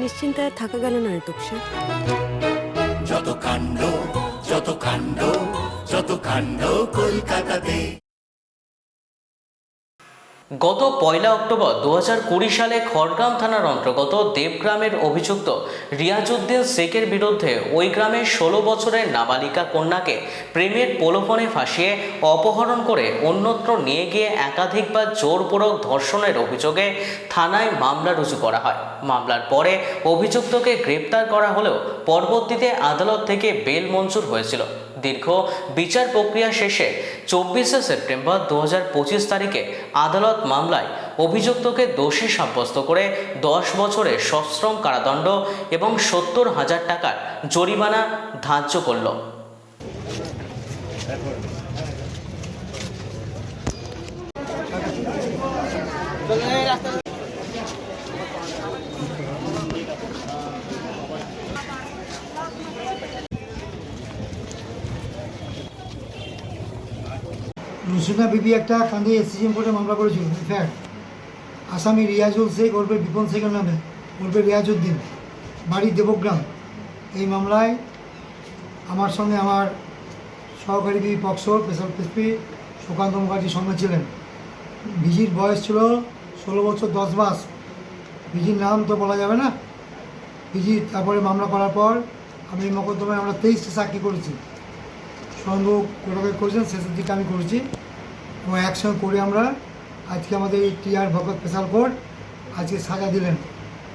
নিশ্চিন্তে থাকা গেল না রে তোপসে। যত কাণ্ড যত কাণ্ড যত কাণ্ড কলকাতাতে। গত 1 অক্টোবর 2020 সালে খড়গ্রাম থানার অন্তর্গত দেবগ্রামের অভিযুক্ত রিয়াজউদ্দিন শেখের বিরুদ্ধে ওই গ্রামের 16 বছরের নাবালিকা কন্যাকে প্রেমের প্রলোভনে ফাঁসিয়ে অপহরণ করে অন্যত্র নিয়ে গিয়ে একাধিকবার জোরপূর্বক ধর্ষণের অভিযোগে থানায় মামলা রুজু করা হয়। মামলার পরে অভিযুক্তকে গ্রেপ্তার করা হলেও পরবর্তীতে আদালত থেকে বেল মঞ্জুর হয়েছিল। দীর্ঘ বিচার প্রক্রিয়া শেষে 24শে সেপ্টেম্বর 2025 তারিখে আদালত মামলায় অভিযুক্তকে দোষী সাব্যস্ত করে 10 বছরের সশ্রম কারাদণ্ড এবং 70,000 টাকার জরিমানা ধার্য করল। রুসিনা বিবি একটা কান্দি এসিজিএম কোর্টে মামলা করেছিল। ইনফ্যাক্ট আসামি রিয়াজুল শেখ ওরফে বিপন শেখের নামে ওরফে রিয়াজউদ্দিন, বাড়ি দেবগ্রাম। এই মামলায় আমার সঙ্গে আমার সহকারী বিবি পক্সো স্পেশাল এসপি সুকান্ত মুখার্জির সঙ্গে ছিলেন। ভিজির বয়স ছিল 16 বছর 10 মাস। ভিজির নাম তো বলা যাবে না। ভিজি তারপরে মামলা করার পর আমি এই মকদ্দমায় আমরা 23টা সাক্ষী করেছি। সন্দেহ কোটাকে করেছেন, শেষের দিকে আমি করেছি এবং একসঙ্গে করে আমরা আজকে আমাদের এই টিআর ভগত স্পেশাল কোর্ট আজকে সাজা দিলেন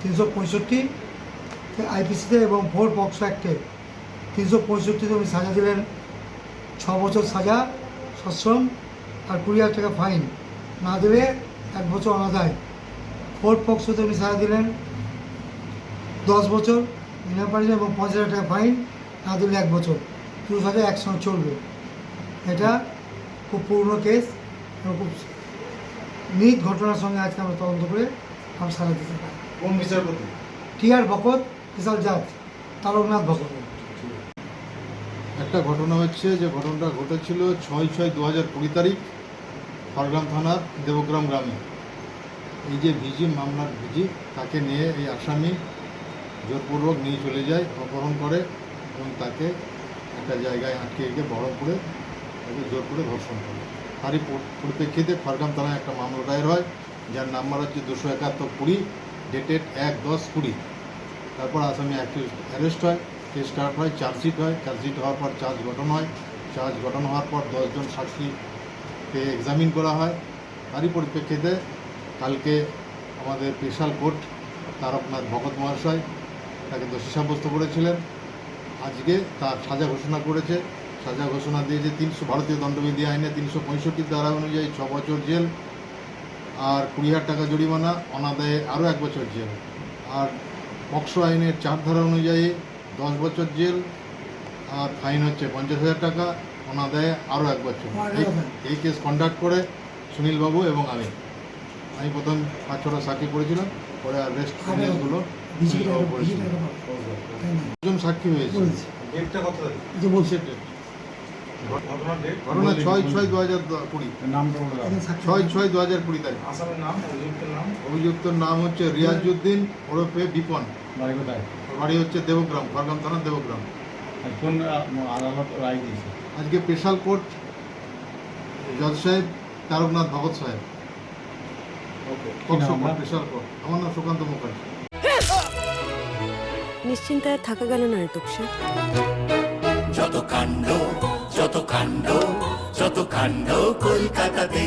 365 আইপিসিতে এবং 4 পক্সো অ্যাক্টে 365-তে উনি সাজা দিলেন 6 বছর সাজা সশ্রম আর 20,000 টাকা ফাইন, না দিলে 1 বছর অনাদায়। 4 পক্সোতে উনি সাজা দিলেন 10 বছর বিনা পারিশ্রমিক এবং 50,000 টাকা ফাইন, না দিলে 1 বছর। 2 সাজা একসঙ্গে চলবে। এটা খুব পুরনো কেস এবং খুব নিট ঘটনার সঙ্গে আজকে আমরা তদন্ত করে আমরা সাজা দিতে পারি। কোন বিচারপতি? টিআর ভগত স্পেশাল জাজ তারকনাথ ভগত। একটা ঘটনা হচ্ছে, যে ঘটনাটা ঘটেছিল 6/6/2020 তারিখ খড়গ্রাম থানার দেবগ্রাম গ্রামে। এই যে ভিজি মামলার ভিজি, তাকে নিয়ে এই আসামি জোরপূর্বক নিয়ে চলে যায়, অপহরণ করে এবং তাকে একটা জায়গায় আটকে রেখে বহরমপুরে তাকে জোর করে ধর্ষণ করে। তারই পরিপ্রেক্ষিতে খড়গ্রাম থানায় একটা মামলা দায়ের হয়, যার নাম্বার হচ্ছে 271-20, ডেটেড 1/10-20। তারপর আসামি অ্যারেস্ট হয়, কেস স্টার্ট হয়, চার্জশিট হয়। চার্জশিট হওয়ার পর চার্জ গঠন হয়। চার্জ গঠন হওয়ার পর 10 জন সাক্ষীকে এক্সামিন করা হয়। তারই পরিপ্রেক্ষিতে কালকে আমাদের স্পেশাল কোর্ট তারকনাথ ভগত মহাশয় তাকে দোষী সাব্যস্ত করেছিলেন। আজকে তার সাজা ঘোষণা করেছে। সাজা ঘোষণা দিয়েছে ভারতীয় দণ্ডবিধি আইনে 365 ধারা অনুযায়ী 6 বছর জেল আর 20,000 টাকা জরিমানা, অনাদায়ে আরও 1 বছর জেল। আর পক্সো আইনের 4 ধারা অনুযায়ী 10 বছর জেল আর ফাইন হচ্ছে 50,000 টাকা, অনাদায়ে আরও 1 বছর। এই কেস কন্ডাক্ট করে সুনীলবাবু এবং আমি প্রথম 5-6টা সাক্ষী করেছিলাম, পরে আর রেস্ট কেসগুলো দুজন সাক্ষী হয়েছে। ঘটনা 6/6/2020, 6/6/2020 তারিখ। অভিযুক্তর নাম হচ্ছে রিয়াজউদ্দিন ওরফে বিপন, বাড়ি হচ্ছে দেবগ্রাম, খড়গ্রাম থানার দেবগ্রাম। কোন আদালত রায় দিয়েছে? আজকে স্পেশাল কোর্ট জজ সাহেব তারকনাথ ভগত সাহেব, স্পেশাল কোর্ট। আমার নাম সুকান্ত মুখার্জি। নিশ্চিন্তে থাকা গেল না রে তোপসে। যত কাণ্ড যত কাণ্ড যত কাণ্ড কলকাতাতে।